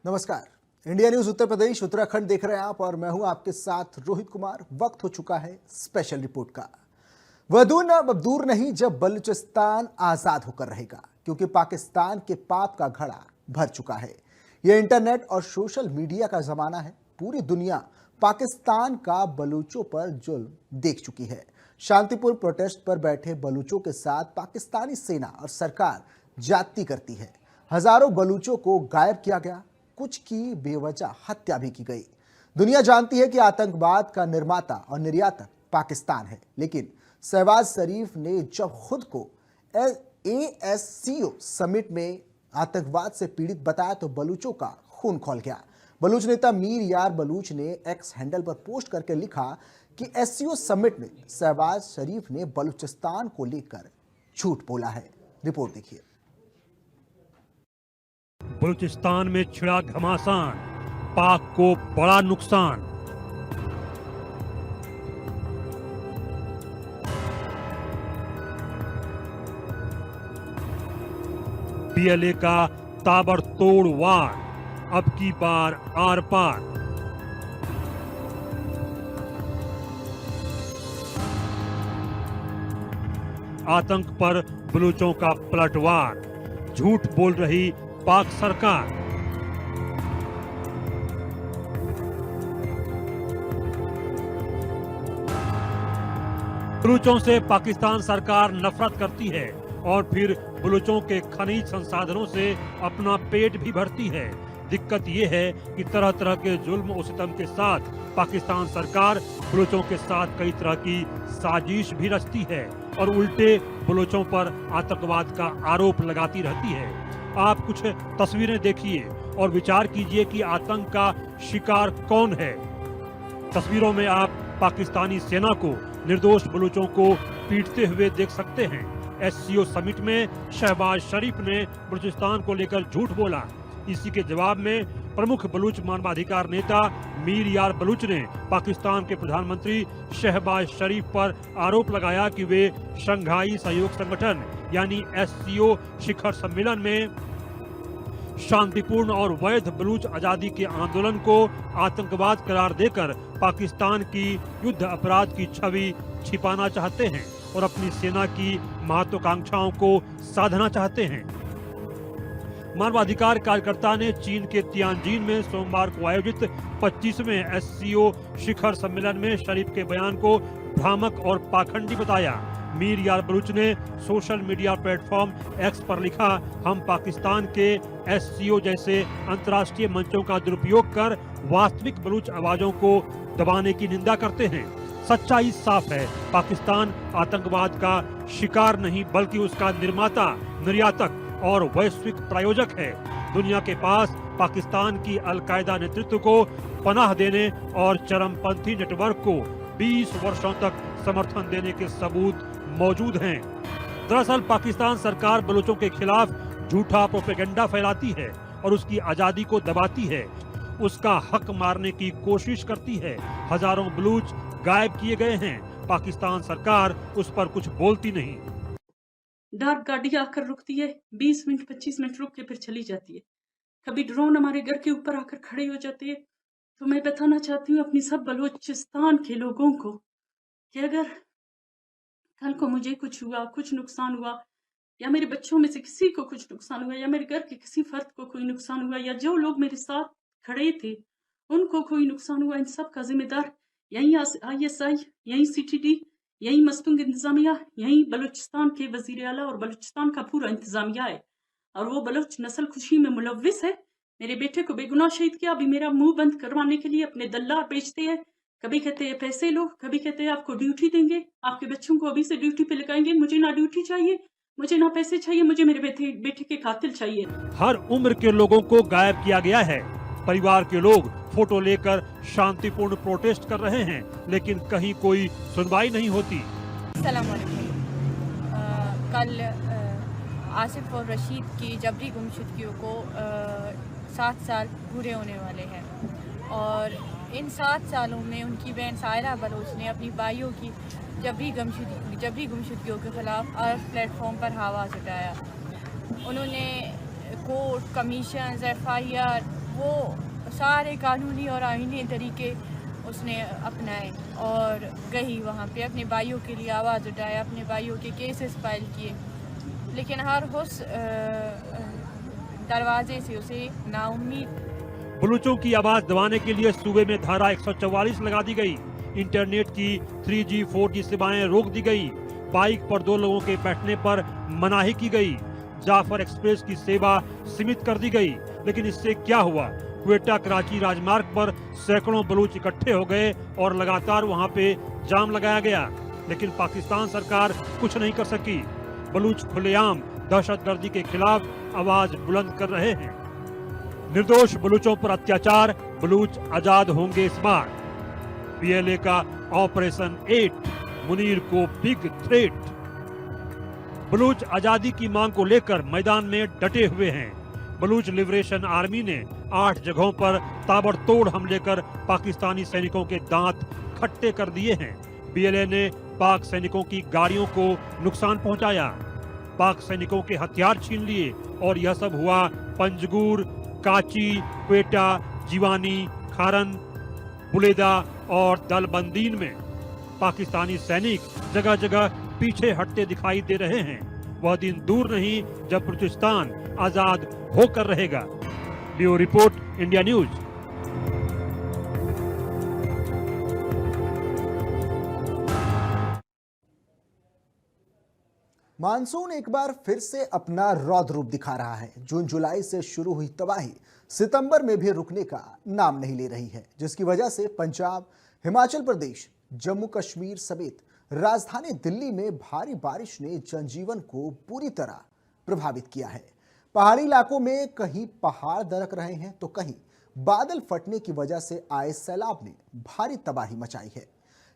नमस्कार। India news Uttar Pradesh Uttarakhand देख रहे हैं आप और मैं हूं आपके साथ रोहित कुमार। वक्त हो चुका है स्पेशल रिपोर्ट का। वह दूर नहीं जब बलूचिस्तान आजाद होकर रहेगा, क्योंकि पाकिस्तान के पाप का घड़ा भर चुका है। यह इंटरनेट और सोशल मीडिया का जमाना है। पूरी दुनिया पाकिस्तान का बलूचों पर जुल्म देख चुकी है। शांतिपूर्ण प्रोटेस्ट पर बैठे बलूचों के साथ पाकिस्तानी सेना और सरकार ज्यादती करती है। हजारों बलूचों को गायब किया गया, कुछ की बेवजह हत्या भी की गई। दुनिया जानती है कि आतंकवाद का निर्माता और निर्यातक पाकिस्तान है, लेकिन शहबाज शरीफ ने जब खुद को ASCO समिट में आतंकवाद से पीड़ित बताया तो बलूचों का खून खौल गया। बलूच नेता मीर यार बलूच ने एक्स हैंडल पर पोस्ट करके लिखा कि SCO समिट में शहबाज शरीफ ने बलूचिस्तान को लेकर झूठ बोला है। रिपोर्ट देखिए। बलूचिस्तान में छिड़ा घमासान, पाक को बड़ा नुकसान। PLA का ताबड़तोड़ वार, अब की बार आर पार। आतंक पर बलूचों का पलटवार, झूठ बोल रही पाक सरकार। बलूचों से पाकिस्तान सरकार नफरत करती है और फिर बलूचों के खनिज संसाधनों से अपना पेट भी भरती है। दिक्कत यह है कि तरह तरह के जुल्म और सितम के साथ पाकिस्तान सरकार बलूचों के साथ कई तरह की साजिश भी रचती है और उल्टे बलूचों पर आतंकवाद का आरोप लगाती रहती है। आप कुछ तस्वीरें देखिए और विचार कीजिए कि आतंक का शिकार कौन है। तस्वीरों में आप पाकिस्तानी सेना को निर्दोष बलूचों को पीटते हुए देख सकते हैं। SCO समिट में शहबाज शरीफ ने बलूचिस्तान को लेकर झूठ बोला। इसी के जवाब में प्रमुख बलूच मानवाधिकार नेता मीर यार बलूच ने पाकिस्तान के प्रधानमंत्री शहबाज शरीफ पर आरोप लगाया कि वे शंघाई सहयोग संगठन यानी SCO शिखर सम्मेलन में शांतिपूर्ण और वैध बलूच आजादी के आंदोलन को आतंकवाद करार देकर पाकिस्तान की युद्ध अपराध की छवि छिपाना चाहते हैं और अपनी सेना की महत्वाकांक्षाओं को साधना चाहते हैं। मानवाधिकार कार्यकर्ता ने चीन के तियानजिन में सोमवार को आयोजित 25वें SCO शिखर सम्मेलन में शरीफ के बयान को भ्रामक और पाखंडी बताया। मीर यार बलूच ने सोशल मीडिया प्लेटफॉर्म X पर लिखा, हम पाकिस्तान के SCO जैसे अंतर्राष्ट्रीय मंचों का दुरुपयोग कर वास्तविक बलूच आवाजों को दबाने की निंदा करते हैं। सच्चाई साफ है, पाकिस्तान आतंकवाद का शिकार नहीं बल्कि उसका निर्माता, निर्यातक और वैश्विक प्रायोजक है। दुनिया के पास पाकिस्तान की अलकायदा नेतृत्व को पनाह देने और चरमपंथी नेटवर्क को 20 वर्षों तक समर्थन देने के सबूत मौजूद हैं। दरअसल पाकिस्तान सरकार बलूचों के खिलाफ झूठा प्रोपेगेंडा फैलाती है और उसकी आजादी को दबाती है, उसका हक मारने की कोशिश करती है। हजारों बलूच गायब किए गए हैं, पाकिस्तान सरकार उस पर कुछ बोलती नहीं। डार्क गाड़ी आकर रुकती है, 20 मिनट 25 मिनट रुक के फिर चली जाती है। कभी ड्रोन हमारे घर के ऊपर आकर खड़े हो जाते हैं। तो मैं बताना चाहती हूँ अपनी सब बलूचिस्तान के लोगों को कि अगर कल को मुझे कुछ हुआ, कुछ नुकसान हुआ, या मेरे बच्चों में से किसी को कुछ नुकसान हुआ, या मेरे घर के किसी फर्द को कोई नुकसान हुआ, या जो लोग मेरे साथ खड़े थे उनको कोई नुकसान हुआ, इन सब का जिम्मेदार यही ISI, यही CTD, यही मस्तूंग इंतजामिया, यही बलूचिस्तान के वजीर आला और बलूचिस्तान का पूरा इंतजामिया है। और वो बलूच नस्ल खुशी में मुलव्विस है। मेरे बेटे को बेगुनाह शहीद किया, अभी मेरा मुंह बंद करवाने के लिए अपने दल्लार बेचते हैं। कभी कहते हैं पैसे लो, कभी कहते हैं आपको ड्यूटी देंगे, आपके बच्चों को अभी से ड्यूटी पे लगाएंगे। मुझे ना ड्यूटी चाहिए, मुझे ना पैसे चाहिए, मुझे मेरे बेटे के कातिल चाहिए। हर उम्र के लोगों को गायब किया गया है। परिवार के लोग फोटो लेकर शांतिपूर्ण प्रोटेस्ट कर रहे हैं, लेकिन कहीं कोई सुनवाई नहीं होती। कल आसिफ और रशीद की जबरी गुमशुदगियों को 7 साल पूरे होने वाले हैं और इन 7 सालों में उनकी बहन सायरा बलोच ने अपनी भाइयों की जबरी गुमशुदगियों के खिलाफ अर्थ प्लेटफॉर्म पर आवाज़ उठाया। उन्होंने कोर्ट, कमीशन, FIR वो सारे कानूनी और आईनी तरीके उसने अपनाए और गई वहाँ पे अपने भाइयों के लिए आवाज़ उठाए, अपने भाइयों के केसेस फाइल किए, लेकिन हर उस दरवाजे से उसे नाउम्मीद। बलूचों की आवाज दबाने के लिए सूबे में धारा 144 लगा दी गई। इंटरनेट की 3G 4G सेवाएं रोक दी गई। बाइक पर 2 लोगों के बैठने पर मनाही की गई। जाफर एक्सप्रेस की सेवा सीमित कर दी गई। लेकिन इससे क्या हुआ? क्वेटा कराची राजमार्ग पर सैकड़ों बलूच इकट्ठे हो गए और लगातार वहां पे जाम लगाया गया, लेकिन पाकिस्तान सरकार कुछ नहीं कर सकी। बलूच खुलेआम दहशतगर्दी के खिलाफ आवाज बुलंद कर रहे हैं। निर्दोष बलूचों पर अत्याचार, बलूच आजाद होंगे इस बार। PLA का ऑपरेशन 8, मुनीर को बिग थ्रेट। बलूच आजादी की मांग को लेकर मैदान में डटे हुए हैं। बलूच लिबरेशन आर्मी ने 8 जगहों पर ताबड़तोड़ हमले कर पाकिस्तानी सैनिकों के दांत खट्टे कर दिए हैं। PLA ने पाक सैनिकों की गाड़ियों को नुकसान पहुंचाया, पाक सैनिकों के हथियार छीन लिए और यह सब हुआ पंजगुर, काची, क्वेटा, जीवानी, खारन, बुलेदा और दलबंदीन में। पाकिस्तानी सैनिक जगह जगह पीछे हटते दिखाई दे रहे हैं। वह दिन दूर नहीं जब बलूचिस्तान आजाद होकर रहेगा। Bureau report, India news. Monsoon एक बार फिर से अपना रौद्र रूप दिखा रहा है। जून जुलाई से शुरू हुई तबाही सितंबर में भी रुकने का नाम नहीं ले रही है, जिसकी वजह से पंजाब, हिमाचल प्रदेश, जम्मू कश्मीर समेत राजधानी दिल्ली में भारी बारिश ने जनजीवन को पूरी तरह प्रभावित किया है। पहाड़ी इलाकों में कहीं पहाड़ दरक रहे हैं तो कहीं बादल फटने की वजह से आए सैलाब ने भारी तबाही मचाई है।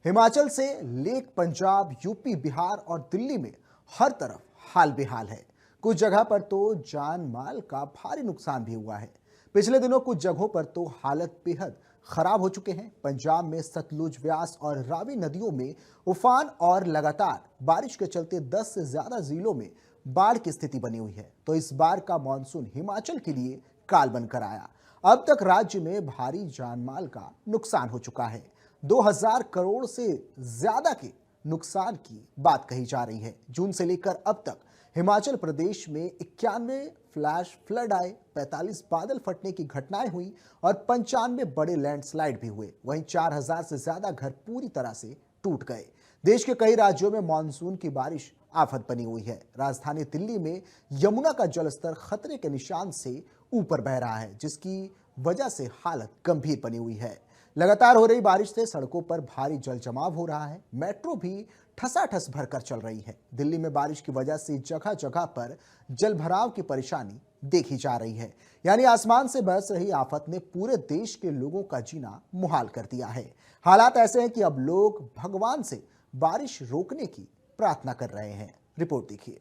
हिमाचल से लेक पंजाब, यूपी, बिहार और दिल्ली में हर तरफ हाल बेहाल है। कुछ जगह पर तो जान माल का भारी नुकसान भी हुआ है। पिछले दिनों कुछ जगहों पर तो हालत बेहद खराब हो चुके हैं। पंजाब में सतलुज, व्यास और रावी नदियों में उफान और लगातार बारिश के चलते 10 से ज्यादा जिलों में बाढ़ की स्थिति बनी हुई है। तो इस बार का मानसून हिमाचल के लिए काल बनकर आया। अब तक राज्य में भारी जानमाल का नुकसान हो चुका है। 2000 करोड़ से ज्यादा के नुकसान की बात कही जा रही है। जून से लेकर अब तक हिमाचल प्रदेश में 91 फ्लैश फ्लड आए, 45 बादल फटने की घटनाएं हुई और 95 बड़े लैंडस्लाइड भी हुए। वहीं 4000 से ज्यादा घर पूरी तरह से टूट गए। देश के कई राज्यों में मानसून की बारिश आफत बनी हुई है। राजधानी दिल्ली में यमुना का जलस्तर खतरे के निशान से ऊपर बह रहा है, जिसकी वजह से हालत गंभीर बनी हुई है। लगातार हो रही बारिश से सड़कों पर भारी जल जमाव हो रहा है। मेट्रो भी ठसाठस भरकर चल रही है। दिल्ली में बारिश की वजह से जगह जगह पर जल भराव की परेशानी देखी जा रही है। यानी आसमान से बरस रही आफत ने पूरे देश के लोगों का जीना मुहाल कर दिया है। हालात ऐसे हैं कि अब लोग भगवान से बारिश रोकने की प्रार्थना कर रहे हैं। रिपोर्ट देखिए।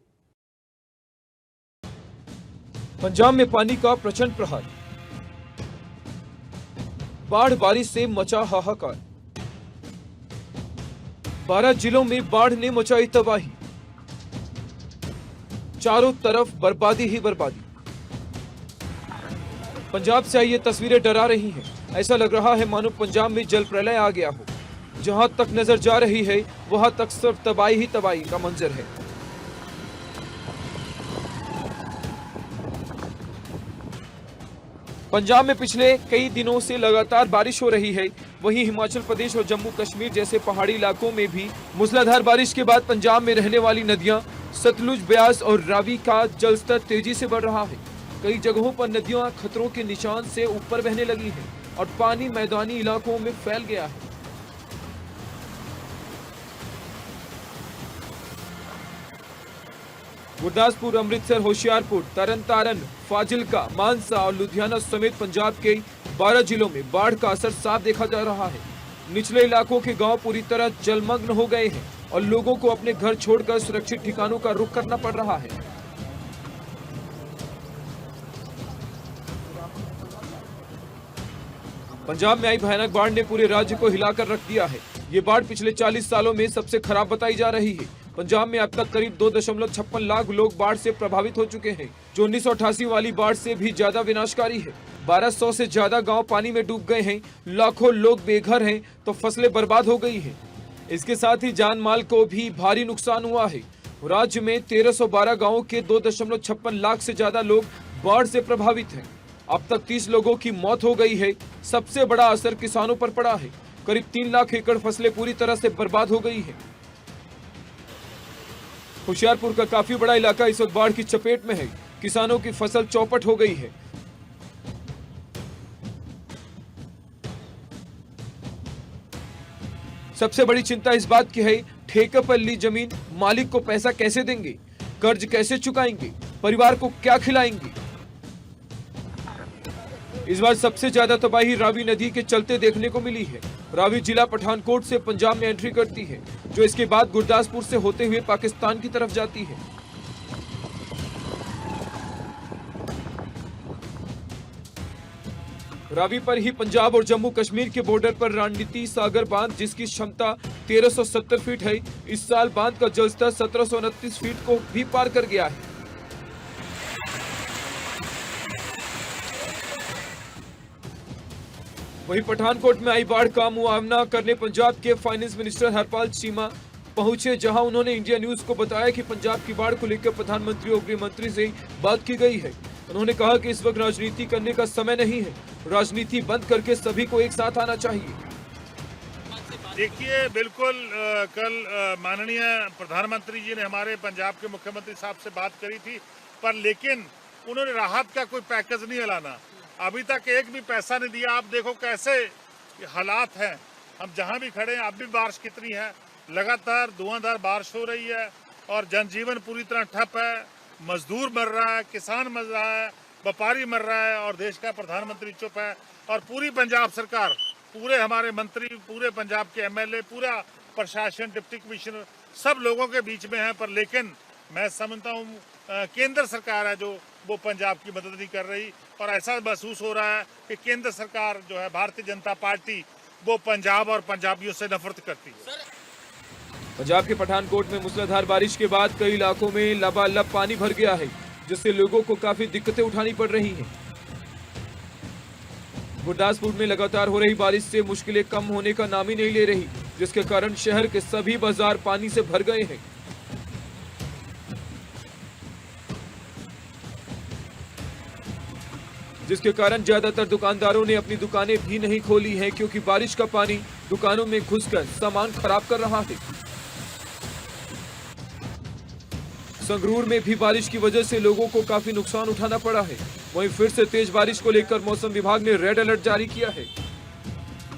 पंजाब में पानी का प्रचंड प्रहार, बाढ़ बारिश से मचा हाहाकार। 12 जिलों में बाढ़ ने मचाई तबाही, चारों तरफ बर्बादी ही बर्बादी। पंजाब से आई ये तस्वीरें डरा रही हैं। ऐसा लग रहा है मानो पंजाब में जल प्रलय आ गया हो। जहां तक नजर जा रही है वहां तक सिर्फ तबाही ही तबाही का मंजर है। पंजाब में पिछले कई दिनों से लगातार बारिश हो रही है। वहीं हिमाचल प्रदेश और जम्मू कश्मीर जैसे पहाड़ी इलाकों में भी मूसलाधार बारिश के बाद पंजाब में रहने वाली नदियां सतलुज, ब्यास और रावी का जलस्तर तेजी से बढ़ रहा है। कई जगहों पर नदियां खतरों के निशान से ऊपर बहने लगी हैं और पानी मैदानी इलाकों में फैल गया है। गुरदासपुर, अमृतसर, होशियारपुर, तरन तारन, फाजिलका, मानसा और लुधियाना समेत पंजाब के 12 जिलों में बाढ़ का असर साफ देखा जा रहा है। निचले इलाकों के गांव पूरी तरह जलमग्न हो गए हैं और लोगों को अपने घर छोड़कर सुरक्षित ठिकानों का रुख करना पड़ रहा है। पंजाब में आई भयानक बाढ़ ने पूरे राज्य को हिलाकर रख दिया है। ये बाढ़ पिछले 40 सालों में सबसे खराब बताई जा रही है। पंजाब में अब तक करीब 2.56 लाख लोग बाढ़ से प्रभावित हो चुके हैं, जो 1988 वाली बाढ़ से भी ज्यादा विनाशकारी है। 1200 से ज्यादा गांव पानी में डूब गए हैं, लाखों लोग बेघर हैं तो फसलें बर्बाद हो गई हैं। इसके साथ ही जान माल को भी भारी नुकसान हुआ है। राज्य में 1312 गांवों के 2.56 लाख से ज्यादा लोग बाढ़ से प्रभावित हैं। अब तक 30 लोगों की मौत हो गई है। सबसे बड़ा असर किसानों पर पड़ा है। करीब 3 लाख एकड़ फसलें पूरी तरह से बर्बाद हो गई है। होशियारपुर का काफी बड़ा इलाका इस वक्त बाढ़ की चपेट में है। किसानों की फसल चौपट हो गई है। सबसे बड़ी चिंता इस बात की है, ठेके पर ली जमीन मालिक को पैसा कैसे देंगे, कर्ज कैसे चुकाएंगे, परिवार को क्या खिलाएंगे। इस बार सबसे ज्यादा तबाही रावी नदी के चलते देखने को मिली है। रावी जिला पठानकोट से पंजाब में एंट्री करती है, जो इसके बाद गुरदासपुर से होते हुए पाकिस्तान की तरफ जाती है। रावी पर ही पंजाब और जम्मू कश्मीर के बॉर्डर पर रणनीति सागर बांध, जिसकी क्षमता 1370 फीट है, इस साल बांध का जलस्तर 1729 फीट को भी पार कर गया है। वहीं पठानकोट में आई बाढ़ का मुआवना करने पंजाब के फाइनेंस मिनिस्टर हरपाल चीमा पहुंचे, जहां उन्होंने इंडिया न्यूज को बताया कि पंजाब की बाढ़ को लेकर प्रधानमंत्री और गृह मंत्री से बात की गई है। उन्होंने कहा कि इस वक्त राजनीति करने का समय नहीं है, राजनीति बंद करके सभी को एक साथ आना चाहिए। देखिए, बिल्कुल कल माननीय प्रधानमंत्री जी ने हमारे पंजाब के मुख्यमंत्री साहब से बात करी थी, पर लेकिन उन्होंने राहत का कोई पैकेज नहीं ऐलाना। अभी तक एक भी पैसा नहीं दिया। आप देखो कैसे हालात हैं। हम जहां भी खड़े हैं, अब भी बारिश कितनी है, लगातार धुआंधार बारिश हो रही है और जनजीवन पूरी तरह ठप है। मजदूर मर रहा है, किसान मर रहा है, व्यापारी मर रहा है और देश का प्रधानमंत्री चुप है। और पूरी पंजाब सरकार, पूरे हमारे मंत्री, पूरे पंजाब के एमएलए, पूरा प्रशासन, डिप्टी कमिश्नर सब लोगों के बीच में है। पर लेकिन मैं समझता हूँ केंद्र सरकार है जो वो पंजाब की मदद नहीं कर रही और ऐसा महसूस हो रहा है कि केंद्र सरकार जो है भारतीय जनता पार्टी वो पंजाब और पंजाबियों से नफरत करती है। पंजाब के पठानकोट में मूसलाधार बारिश के बाद कई इलाकों में लबालब पानी भर गया है, जिससे लोगों को काफी दिक्कतें उठानी पड़ रही हैं। गुरदासपुर में लगातार हो रही बारिश से मुश्किलें कम होने का नाम ही नहीं ले रही, जिसके कारण शहर के सभी बाजार पानी से भर गए हैं। जिसके कारण ज्यादातर दुकानदारों ने अपनी दुकानें भी नहीं खोली हैं, क्योंकि बारिश का पानी दुकानों में घुसकर सामान खराब कर रहा है। संगरूर में भी बारिश की वजह से लोगों को काफी नुकसान उठाना पड़ा है। वहीं फिर से तेज बारिश को लेकर मौसम विभाग ने रेड अलर्ट जारी किया है।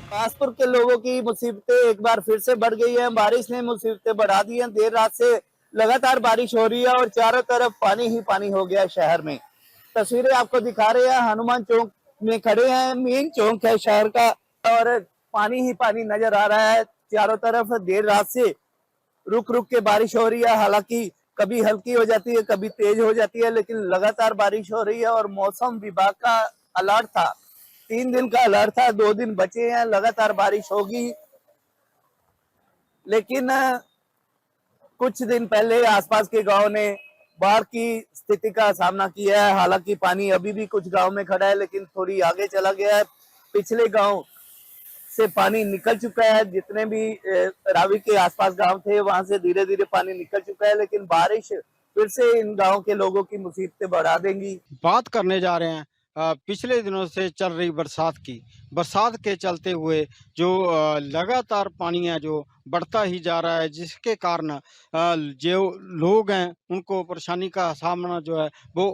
कासपुर के लोगों की मुसीबतें एक बार फिर से बढ़ गई है। बारिश ने मुसीबतें बढ़ा दी हैं। देर रात से लगातार बारिश हो रही है और चारों तरफ पानी ही पानी हो गया शहर में। तस्वीरें आपको दिखा रहे हैं, हनुमान चौक में खड़े हैं, मेन चौक है शहर का और पानी ही पानी नजर आ रहा है चारों तरफ। देर रात से रुक रुक के बारिश हो रही है, हालांकि कभी हल्की हो जाती है, कभी तेज हो जाती है, लेकिन लगातार बारिश हो रही है। और मौसम विभाग का अलर्ट था, 3 दिन का अलर्ट था, 2 दिन बचे हैं, लगातार बारिश होगी। लेकिन कुछ दिन पहले आसपास के गांव ने बाढ़ की स्थिति का सामना किया है। हालांकि पानी अभी भी कुछ गांव में खड़ा है, लेकिन थोड़ी आगे चला गया है। पिछले गांव से पानी निकल चुका है, जितने भी रावी के आसपास गांव थे वहां से धीरे धीरे पानी निकल चुका है, लेकिन बारिश फिर से इन गांव के लोगों की मुसीबतें बढ़ा देंगी। बात करने जा रहे हैं पिछले दिनों से चल रही बरसात के चलते हुए जो लगातार पानी है जो बढ़ता ही जा रहा है, जिसके कारण जो लोग हैं उनको परेशानी का सामना जो है वो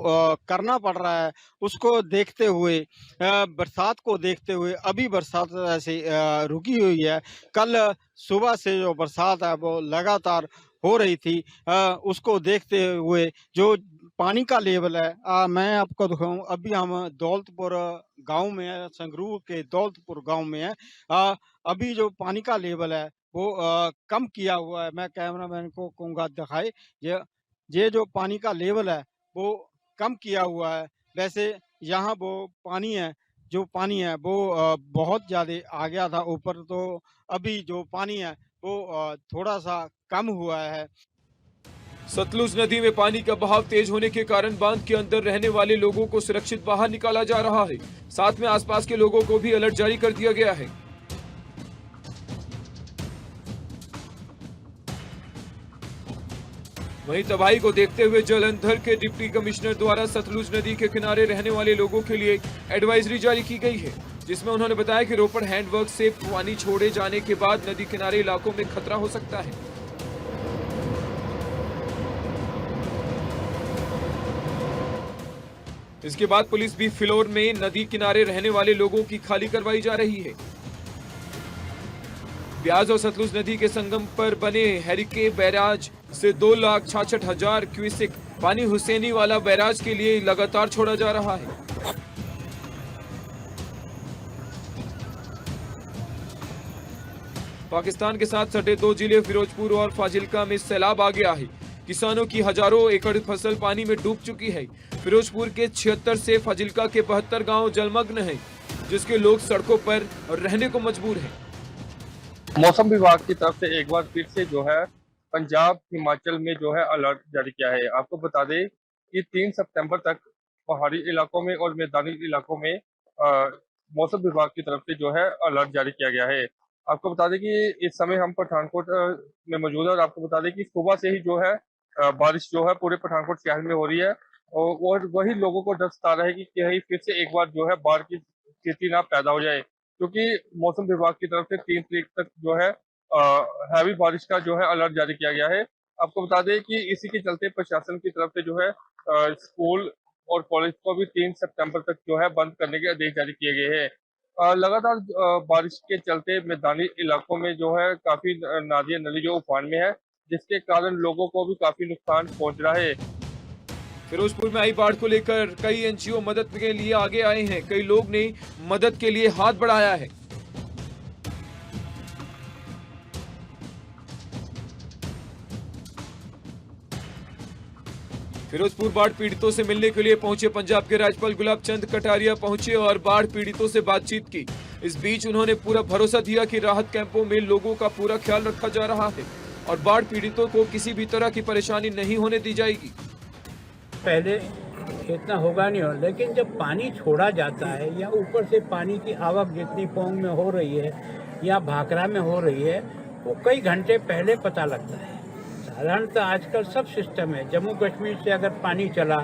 करना पड़ रहा है। उसको देखते हुए बरसात को देखते हुए अभी बरसात ऐसे रुकी हुई है। कल सुबह से जो बरसात है वो लगातार हो रही थी। उसको देखते हुए जो पानी का लेवल है, मैं आपको दिखाऊं, अभी हम दौलतपुर गांव में है, संगरूर के दौलतपुर गांव में है। अभी जो पानी का लेवल है वो कम किया हुआ है। मैं कैमरामैन को कहूँगा दिखाए, ये जो पानी का लेवल है वो कम किया हुआ है। वैसे यहाँ वो पानी है वो बहुत ज़्यादा आ गया था ऊपर, तो अभी जो पानी है वो थोड़ा सा कम हुआ है। सतलुज नदी में पानी का बहाव तेज होने के कारण बांध के अंदर रहने वाले लोगों को सुरक्षित बाहर निकाला जा रहा है। साथ में आसपास के लोगों को भी अलर्ट जारी कर दिया गया है। वहीं तबाही को देखते हुए जलंधर के डिप्टी कमिश्नर द्वारा सतलुज नदी के किनारे रहने वाले लोगों के लिए एडवाइजरी जारी की गई है, जिसमें उन्होंने बताया कि रोपड़ हैंडवर्क से पानी छोड़े जाने के बाद नदी किनारे इलाकों में खतरा हो सकता है। इसके बाद पुलिस भी फ्लोर में नदी किनारे रहने वाले लोगों की खाली करवाई जा रही है। ब्यास और सतलुज नदी के संगम पर बने हैरिके बैराज से 2,66,000 क्यूसेक पानी हुसैनी वाला बैराज के लिए लगातार छोड़ा जा रहा है। पाकिस्तान के साथ सटे 2 जिले फिरोजपुर और फाजिल्का में सैलाब आ गया है। किसानों की हजारों एकड़ फसल पानी में डूब चुकी है। फिरोजपुर के 76 से फाजिल्का के 72 गांव जलमग्न हैं, जिसके लोग सड़कों पर रहने को मजबूर हैं। मौसम विभाग की तरफ से एक बार फिर से जो है पंजाब हिमाचल में जो है अलर्ट जारी किया है। आपको बता दें कि 3 सितंबर तक पहाड़ी इलाकों में और मैदानी इलाकों में मौसम विभाग की तरफ से जो है अलर्ट जारी किया गया है। आपको बता दें कि इस समय हम पठानकोट में मौजूद है और आपको बता दें कि सुबह से ही जो है बारिश जो है पूरे पठानकोट शहर में हो रही है और वही लोगों को डर सता रहा है कि कहीं फिर से एक बार जो है बाढ़ की स्थिति ना पैदा हो जाए, क्योंकि मौसम विभाग की तरफ से 3 तारीख तक जो है हैवी बारिश का जो है अलर्ट जारी किया गया है। आपको बता दें कि इसी के चलते प्रशासन की तरफ से जो है स्कूल और कॉलेज को भी 3 सितंबर तक जो है बंद करने के आदेश जारी किए गए हैं। लगातार बारिश के चलते मैदानी इलाकों में जो है काफी नादियां नदी जो उफान में है, जिसके कारण लोगों को भी काफी नुकसान पहुंच रहा है। फिरोजपुर में आई बाढ़ को लेकर कई एनजीओ मदद के लिए आगे आए हैं। कई लोग ने मदद के लिए हाथ बढ़ाया है। फिरोजपुर बाढ़ पीड़ितों से मिलने के लिए पहुंचे पंजाब के राज्यपाल गुलाब चंद कटारिया पहुंचे और बाढ़ पीड़ितों से बातचीत की। इस बीच उन्होंने पूरा भरोसा दिया कि राहत कैंपों में लोगों का पूरा ख्याल रखा जा रहा है और बाढ़ पीड़ितों को किसी भी तरह की परेशानी नहीं होने दी जाएगी। पहले इतना होगा नहीं हो, लेकिन जब पानी छोड़ा जाता है या ऊपर से पानी की आवक जितनी पोंग में हो रही है या भाखड़ा में हो रही है, वो कई घंटे पहले पता लगता है। साधारणतः आजकल सब सिस्टम है। जम्मू कश्मीर से अगर पानी चला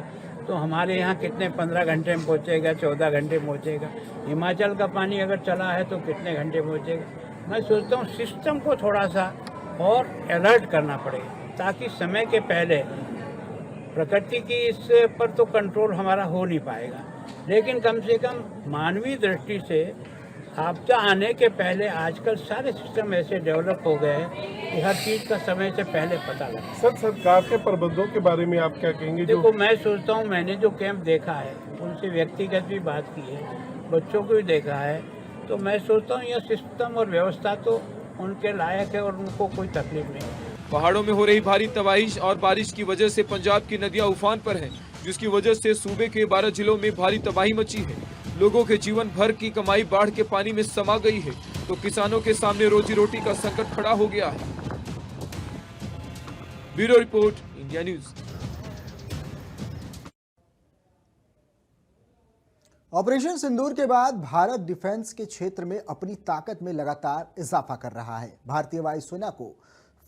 तो हमारे यहाँ कितने 15 घंटे में पहुँचेगा, 14 घंटे में पहुँचेगा। हिमाचल का पानी अगर चला है तो कितने घंटे में पहुँचेगा। मैं सोचता हूँ सिस्टम को थोड़ा सा और अलर्ट करना पड़ेगा, ताकि समय के पहले प्रकृति की इस पर तो कंट्रोल हमारा हो नहीं पाएगा, लेकिन कम से कम मानवीय दृष्टि से आपदा आने के पहले आजकल सारे सिस्टम ऐसे डेवलप हो गए हैं कि हर चीज़ का समय से पहले पता लगे। सर, सरकार के प्रबंधों के बारे में आप क्या कहेंगे? देखो, मैं सोचता हूँ, मैंने जो कैंप देखा है उनसे व्यक्तिगत भी बात की है, बच्चों को भी देखा है, तो मैं सोचता हूँ यह सिस्टम और व्यवस्था तो उनके लायक है और उनको कोई तकलीफ नहीं है। पहाड़ों में हो रही भारी तबाही और बारिश की वजह से पंजाब की नदियां उफान पर हैं, जिसकी वजह से सूबे के 12 जिलों में भारी तबाही मची है। लोगों के जीवन भर की कमाई बाढ़ के पानी में समा गई है, तो किसानों के सामने रोजी रोटी का संकट खड़ा हो गया है। Bureau report, India news. Operation Sindoor के बाद भारत डिफेंस के क्षेत्र में अपनी ताकत में लगातार इजाफा कर रहा है। भारतीय वायुसेना को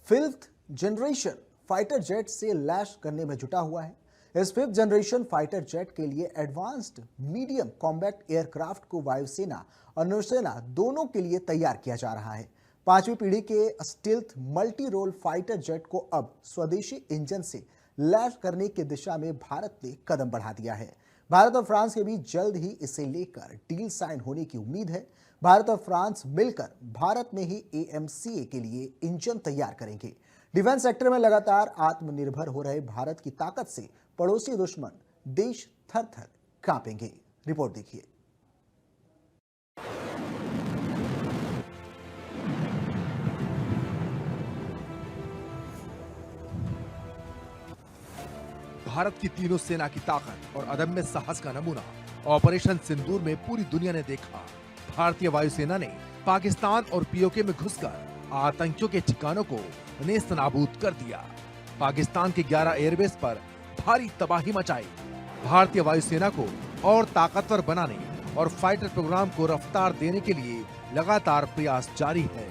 5th जनरेशन फाइटर जेट से लैस करने में जुटा हुआ है। इस 5th जनरेशन फाइटर जेट के लिए एडवांस्ड मीडियम कॉम्बैट एयरक्राफ्ट को वायुसेना और नौसेना दोनों के लिए तैयार किया जा रहा है। 5वीं पीढ़ी के stealth multi role fighter jet को अब स्वदेशी इंजन से लैस करने की दिशा में भारत ने कदम बढ़ा दिया है। भारत और फ्रांस के बीच जल्द ही इसे लेकर डील साइन होने की उम्मीद है। भारत और फ्रांस मिलकर भारत में ही AMCA के लिए इंजन तैयार करेंगे। डिफेंस सेक्टर में लगातार आत्मनिर्भर हो रहे भारत की ताकत से पड़ोसी दुश्मन देश थर-थर कांपेंगे। रिपोर्ट देखिए। भारत की तीनों सेना की ताकत और अदम्य साहस का नमूना ऑपरेशन सिंदूर में पूरी दुनिया ने देखा। भारतीय वायुसेना ने पाकिस्तान और POK में घुसकर आतंकियों के ठिकानों को नेस्तनाबूद कर दिया। पाकिस्तान के 11 एयरबेस पर भारी तबाही मचाई। भारतीय वायुसेना को और ताकतवर बनाने और फाइटर प्रोग्राम को रफ्तार देने के लिए लगातार प्रयास जारी है।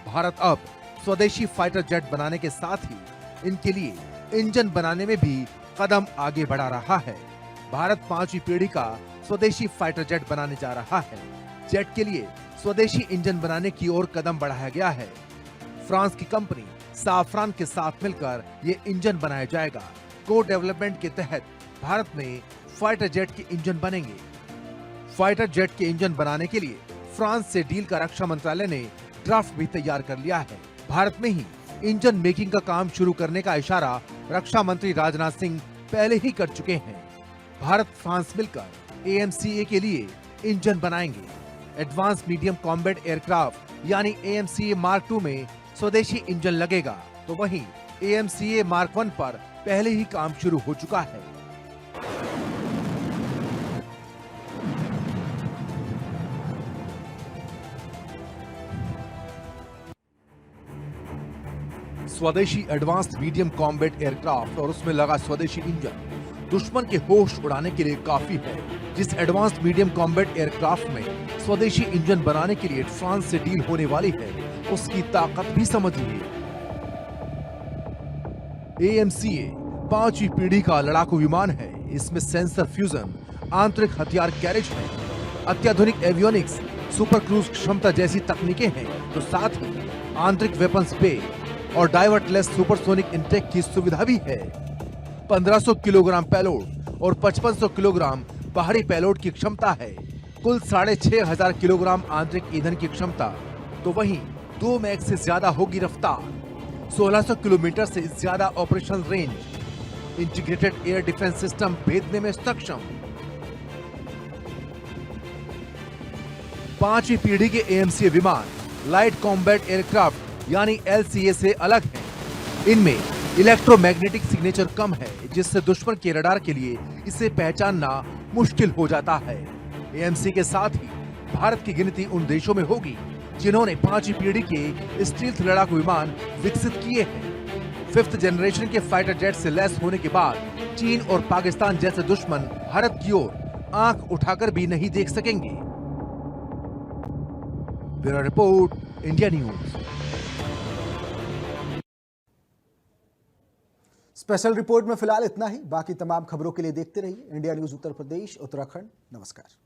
भारत अब स्वदेशी फाइटर जेट बनाने के साथ ही इनके लिए इंजन बनाने में भी कदम आगे बढ़ा रहा है। भारत 5वीं पीढ़ी का स्वदेशी फाइटर जेट बनाने जा रहा है। जेट के लिए स्वदेशी इंजन बनाने की ओर कदम बढ़ाया गया है। फ्रांस की कंपनी साफरान के साथ मिलकर ये इंजन बनाया जाएगा। को डेवलपमेंट के तहत भारत में फाइटर जेट के इंजन बनेंगे। फाइटर जेट के इंजन बनाने के लिए फ्रांस से डील का रक्षा मंत्रालय ने ड्राफ्ट भी तैयार कर लिया है। भारत में ही इंजन मेकिंग का काम शुरू करने का इशारा रक्षा मंत्री राजनाथ सिंह पहले ही कर चुके हैं। भारत फ्रांस मिलकर AMCA के लिए इंजन बनाएंगे। एडवांस मीडियम कॉम्बैट एयरक्राफ्ट यानी AMCA मार्क 2 में स्वदेशी इंजन लगेगा, तो वहीं AMCA मार्क 1 पर पहले ही काम शुरू हो चुका है। स्वदेशी एडवांस्ड मीडियम कॉम्बैट एयरक्राफ्ट और उसमें लगा स्वदेशी इंजन दुश्मन के होश उड़ाने के लिए काफी है। जिस एडवांस्ड मीडियम कॉम्बैट एयरक्राफ्ट में स्वदेशी इंजन बनाने के लिए फ्रांस से डील होने वाली है, उसकी ताकत भी समझिए। AMCA 5वीं पीढ़ी का लड़ाकू विमान है। इसमें सेंसर फ्यूजन, आंतरिक हथियार कैरेज है, अत्याधुनिक एवियोनिक्स, सुपर क्रूज क्षमता जैसी तकनीकें हैं, तो साथ ही आंतरिक वेपन्स बे और डाइवर्टलेस सुपरसोनिक इंटेक की सुविधा भी है। 1500 किलोग्राम पेलोड और 5500 किलोग्राम बाहरी पेलोड की क्षमता है। कुल 6500 किलोग्राम आंतरिक ईंधन की क्षमता, तो वहीं 2 मैक से ज्यादा होगी रफ्तार। 1600 किलोमीटर से ज्यादा operation range, integrated air defence system भेजने में सक्षम। 5वीं पीढ़ी के AMCA विमान लाइट कॉम्बैट एयरक्राफ्ट यानी LCA से अलग है। इनमें इलेक्ट्रोमैग्नेटिक सिग्नेचर कम है, जिससे दुश्मन के रडार के लिए इसे पहचानना मुश्किल हो जाता है। AMCA के साथ ही भारत की गिनती उन देशों में होगी जिन्होंने 5वीं पीढ़ी के स्टील्थ लड़ाकू विमान विकसित किए हैं। 5th जनरेशन के फाइटर जेट से लैस होने के बाद चीन और पाकिस्तान जैसे दुश्मन भारत की ओर आंख उठाकर भी नहीं देख सकेंगे। Bureau report, India news. Special report में फिलहाल इतना ही। बाकी तमाम खबरों के लिए देखते रहिए इंडिया न्यूज उत्तर प्रदेश उत्तराखंड। नमस्कार।